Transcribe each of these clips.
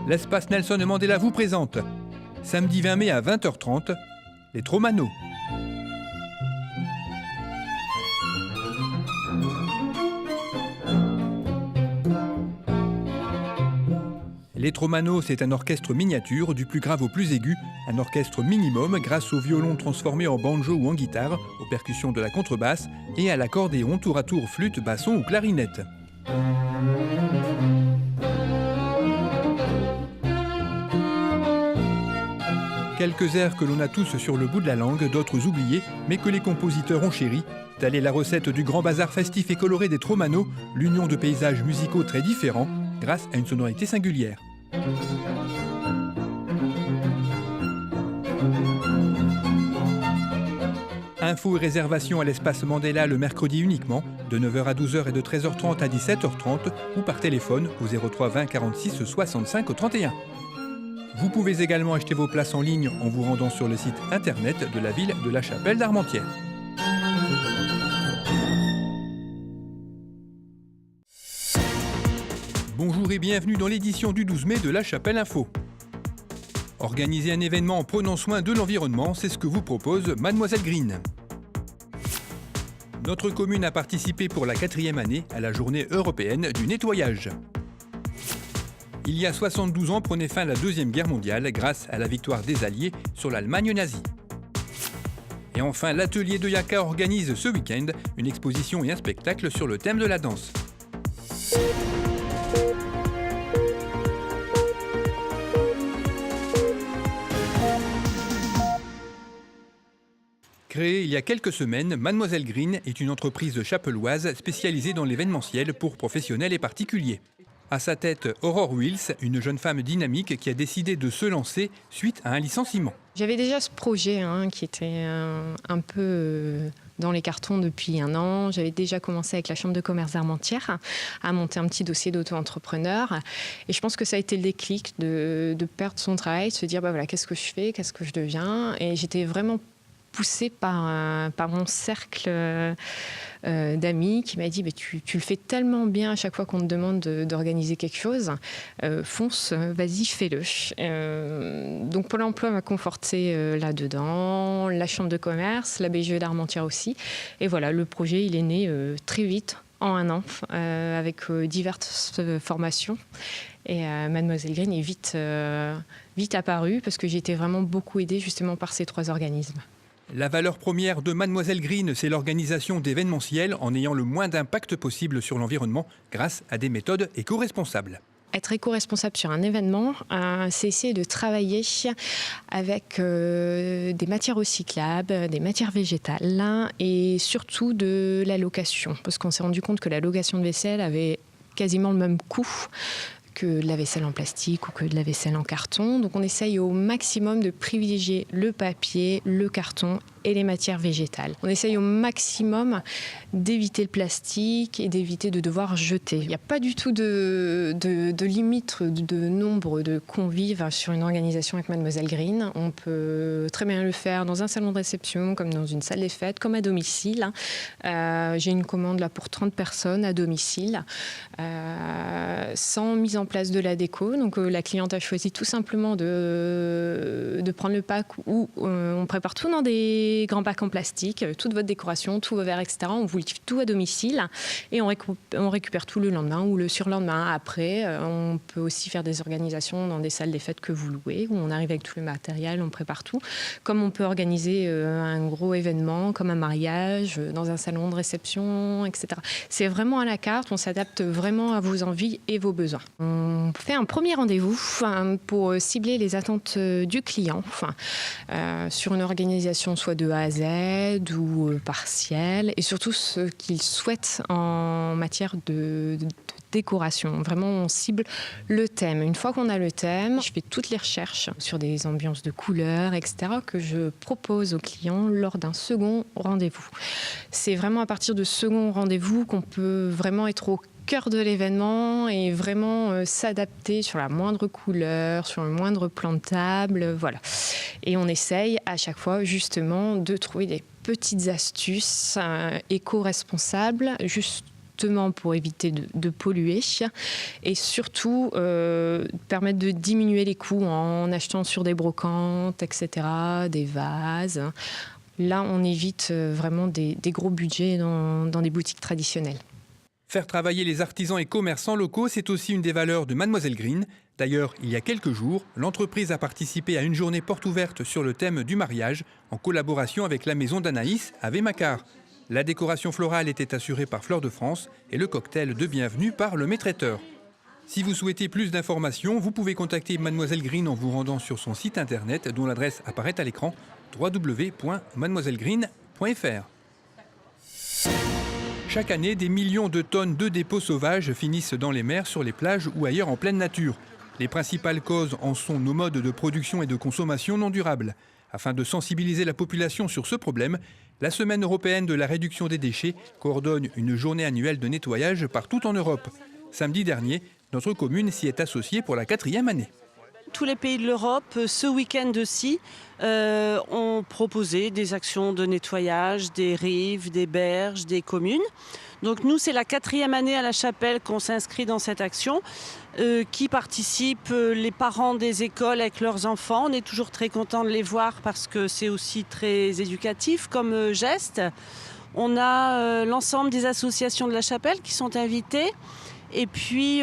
l'espace Nelson Mandela vous présente, samedi 20 mai à 20h30, les Tromanos. Les Tromanos, c'est un orchestre miniature, du plus grave au plus aigu, un orchestre minimum grâce au violon transformé en banjo ou en guitare, aux percussions de la contrebasse et à l'accordéon tour à tour flûte, basson ou clarinette. Quelques airs que l'on a tous sur le bout de la langue, d'autres oubliés, mais que les compositeurs ont chéris. Telle est la recette du grand bazar festif et coloré des Tromanos, l'union de paysages musicaux très différents, grâce à une sonorité singulière. Infos et réservations à l'espace Mandela le mercredi uniquement, de 9h à 12h et de 13h30 à 17h30, ou par téléphone au 03 20 46 65 31. Vous pouvez également acheter vos places en ligne en vous rendant sur le site internet de la ville de La Chapelle d'Armentières. Bonjour et bienvenue dans l'édition du 12 mai de La Chapelle Info. Organiser un événement en prenant soin de l'environnement, c'est ce que vous propose Mademoiselle Green. Notre commune a participé pour la 4e année à la journée européenne du nettoyage. Il y a 72 ans prenait fin la Deuxième Guerre mondiale grâce à la victoire des Alliés sur l'Allemagne nazie. Et enfin, l'atelier de Yaka organise ce week-end une exposition et un spectacle sur le thème de la danse. Créée il y a quelques semaines, Mademoiselle Green est une entreprise chapelloise spécialisée dans l'événementiel pour professionnels et particuliers. À sa tête, Aurore Wills, une jeune femme dynamique qui a décidé de se lancer suite à un licenciement. J'avais déjà ce projet qui était un peu dans les cartons depuis un an. J'avais déjà commencé avec la Chambre de commerce d'Armentières à monter un petit dossier d'auto-entrepreneur. Et je pense que ça a été le déclic de perdre son travail, de se dire voilà, qu'est-ce que je fais, qu'est-ce que je deviens. Et j'étais vraiment poussée par mon cercle d'amis qui m'a dit tu le fais tellement bien à chaque fois qu'on te demande d'organiser quelque chose, fonce, vas-y, fais-le. Donc Pôle emploi m'a conforté là-dedans, la Chambre de commerce, la BGE d'Armentières aussi. Et voilà, le projet il est né très vite, en un an, avec diverses formations. Et Mademoiselle Green est vite apparue parce que j'ai été vraiment beaucoup aidée justement par ces 3 organismes. La valeur première de Mademoiselle Green, c'est l'organisation d'événementiels en ayant le moins d'impact possible sur l'environnement grâce à des méthodes éco-responsables. Être éco-responsable sur un événement, c'est essayer de travailler avec des matières recyclables, des matières végétales et surtout de la location. Parce qu'on s'est rendu compte que la location de vaisselle avait quasiment le même coût que de la vaisselle en plastique ou que de la vaisselle en carton. Donc on essaye au maximum de privilégier le papier, le carton et les matières végétales. On essaye au maximum d'éviter le plastique et d'éviter de devoir jeter. Il n'y a pas du tout de limite de nombre de convives sur une organisation avec Mademoiselle Green. On peut très bien le faire dans un salon de réception, comme dans une salle des fêtes, comme à domicile. J'ai une commande là pour 30 personnes à domicile, sans mise en place de la déco. Donc la cliente a choisi tout simplement de prendre le pack où on prépare tout dans des grands packs en plastique, toute votre décoration, tous vos verres, etc. On vous livre tout à domicile et on récupère tout le lendemain ou le surlendemain. Après, on peut aussi faire des organisations dans des salles des fêtes que vous louez, où on arrive avec tout le matériel, on prépare tout. Comme on peut organiser un gros événement, comme un mariage, dans un salon de réception, etc. C'est vraiment à la carte, on s'adapte vraiment à vos envies et vos besoins. On fait un premier rendez-vous pour cibler les attentes du client sur une organisation soit de A à Z ou partielle, et surtout ce qu'il souhaite en matière de décoration. Vraiment, on cible le thème. Une fois qu'on a le thème, je fais toutes les recherches sur des ambiances de couleurs, etc., que je propose aux clients lors d'un second rendez-vous. C'est vraiment à partir de second rendez-vous qu'on peut vraiment être au cœur de l'événement et vraiment s'adapter sur la moindre couleur, sur le moindre plan de table, voilà. Et on essaye à chaque fois justement de trouver des petites astuces éco-responsables, juste justement pour éviter de polluer et surtout permettre de diminuer les coûts en achetant sur des brocantes, etc., des vases. Là, on évite vraiment des gros budgets dans des boutiques traditionnelles. Faire travailler les artisans et commerçants locaux, c'est aussi une des valeurs de Mademoiselle Green. D'ailleurs, il y a quelques jours, l'entreprise a participé à une journée porte ouverte sur le thème du mariage, en collaboration avec la maison d'Anaïs à Vémacar. La décoration florale était assurée par Fleur de France et le cocktail de bienvenue par le maître-traiteur. Si vous souhaitez plus d'informations, vous pouvez contacter Mademoiselle Green en vous rendant sur son site internet dont l'adresse apparaît à l'écran, www.mademoisellegreen.fr. Chaque année, des millions de tonnes de dépôts sauvages finissent dans les mers, sur les plages ou ailleurs en pleine nature. Les principales causes en sont nos modes de production et de consommation non durables. Afin de sensibiliser la population sur ce problème, la Semaine européenne de la réduction des déchets coordonne une journée annuelle de nettoyage partout en Europe. Samedi dernier, notre commune s'y est associée pour la 4e année. Tous les pays de l'Europe, ce week-end-ci, ont proposé des actions de nettoyage des rives, des berges, des communes. Donc nous, c'est la 4e année à La Chapelle qu'on s'inscrit dans cette action, qui participent les parents des écoles avec leurs enfants. On est toujours très contents de les voir parce que c'est aussi très éducatif comme geste. On a l'ensemble des associations de La Chapelle qui sont invitées. Et puis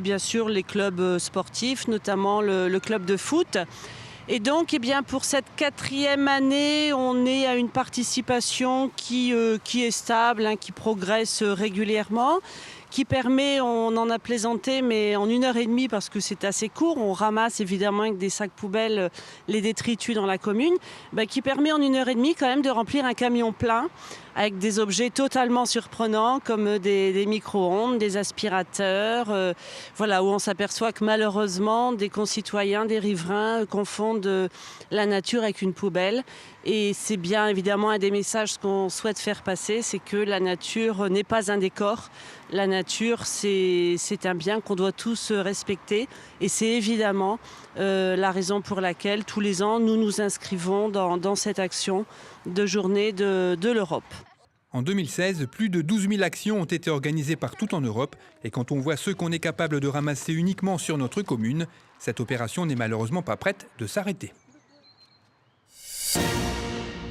bien sûr les clubs sportifs, notamment le club de foot. Et donc pour cette 4e année, on est à une participation qui est stable, qui progresse régulièrement, qui permet, on en a plaisanté, mais en 1h30 parce que c'est assez court, on ramasse évidemment avec des sacs poubelles les détritus dans la commune, qui permet en 1h30 quand même de remplir un camion plein avec des objets totalement surprenants comme des micro-ondes, des aspirateurs, où on s'aperçoit que malheureusement des concitoyens, des riverains confondent la nature avec une poubelle. Et c'est bien évidemment un des messages qu'on souhaite faire passer, c'est que la nature n'est pas un décor. La nature, c'est un bien qu'on doit tous respecter. Et c'est évidemment la raison pour laquelle tous les ans, nous nous inscrivons dans cette action de journée de l'Europe. En 2016, plus de 12 000 actions ont été organisées partout en Europe. Et quand on voit ce qu'on est capable de ramasser uniquement sur notre commune, cette opération n'est malheureusement pas prête de s'arrêter.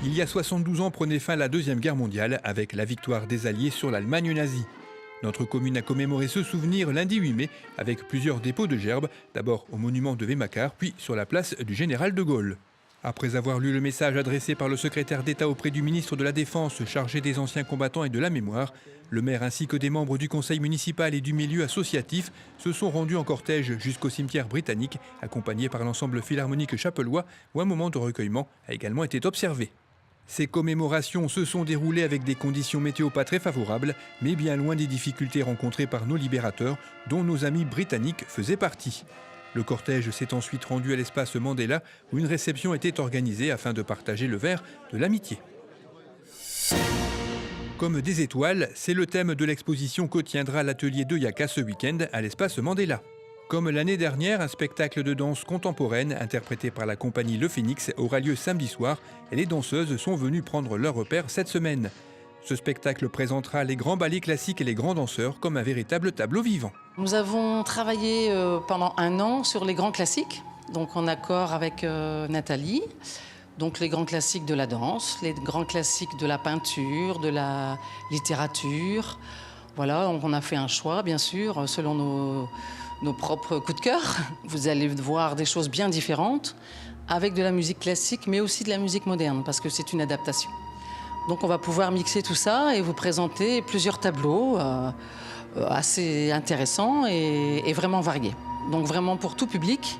Il y a 72 ans prenait fin la Deuxième Guerre mondiale avec la victoire des Alliés sur l'Allemagne nazie. Notre commune a commémoré ce souvenir lundi 8 mai avec plusieurs dépôts de gerbes, d'abord au monument de Vémacar, puis sur la place du Général de Gaulle. Après avoir lu le message adressé par le secrétaire d'État auprès du ministre de la Défense chargé des anciens combattants et de la mémoire, le maire ainsi que des membres du conseil municipal et du milieu associatif se sont rendus en cortège jusqu'au cimetière britannique, accompagnés par l'ensemble philharmonique chapellois, où un moment de recueillement a également été observé. Ces commémorations se sont déroulées avec des conditions météo pas très favorables, mais bien loin des difficultés rencontrées par nos libérateurs, dont nos amis britanniques faisaient partie. Le cortège s'est ensuite rendu à l'espace Mandela, où une réception était organisée afin de partager le verre de l'amitié. Comme des étoiles, c'est le thème de l'exposition que tiendra l'atelier de Yaka ce week-end à l'espace Mandela. Comme l'année dernière, un spectacle de danse contemporaine interprété par la compagnie Le Phénix aura lieu samedi soir et les danseuses sont venues prendre leur repère cette semaine. Ce spectacle présentera les grands ballets classiques et les grands danseurs comme un véritable tableau vivant. Nous avons travaillé pendant 1 an sur les grands classiques, donc en accord avec Nathalie. Donc les grands classiques de la danse, les grands classiques de la peinture, de la littérature. Voilà, on a fait un choix, bien sûr, selon nos propres coups de cœur. Vous allez voir des choses bien différentes, avec de la musique classique, mais aussi de la musique moderne, parce que c'est une adaptation. Donc on va pouvoir mixer tout ça et vous présenter plusieurs tableaux assez intéressants et vraiment variés. Donc vraiment pour tout public.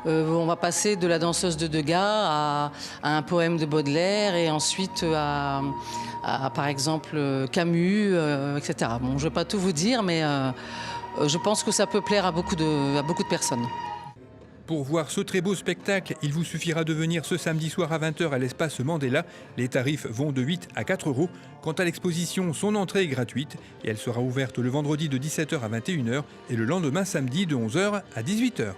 On va passer de la danseuse de Degas à un poème de Baudelaire et ensuite à par exemple Camus, etc. Bon, je ne vais pas tout vous dire, mais je pense que ça peut plaire à beaucoup de personnes. Pour voir ce très beau spectacle, il vous suffira de venir ce samedi soir à 20h à l'espace Mandela. Les tarifs vont de 8 à 4 €. Quant à l'exposition, son entrée est gratuite et elle sera ouverte le vendredi de 17h à 21h et le lendemain samedi de 11h à 18h.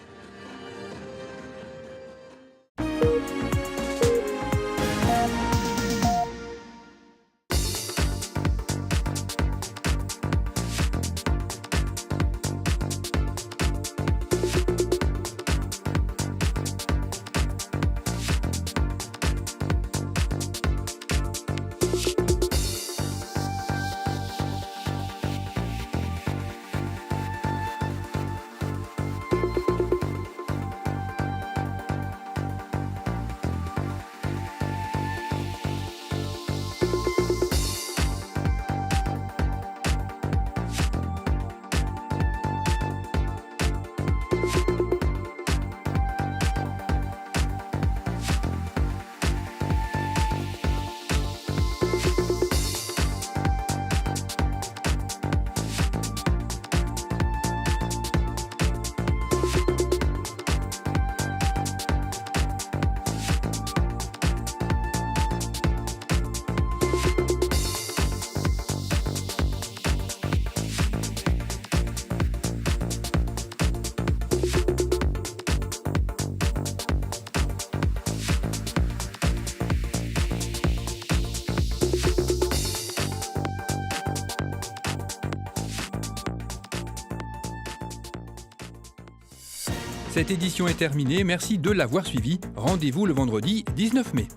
Cette édition est terminée, merci de l'avoir suivi. Rendez-vous le vendredi 19 mai.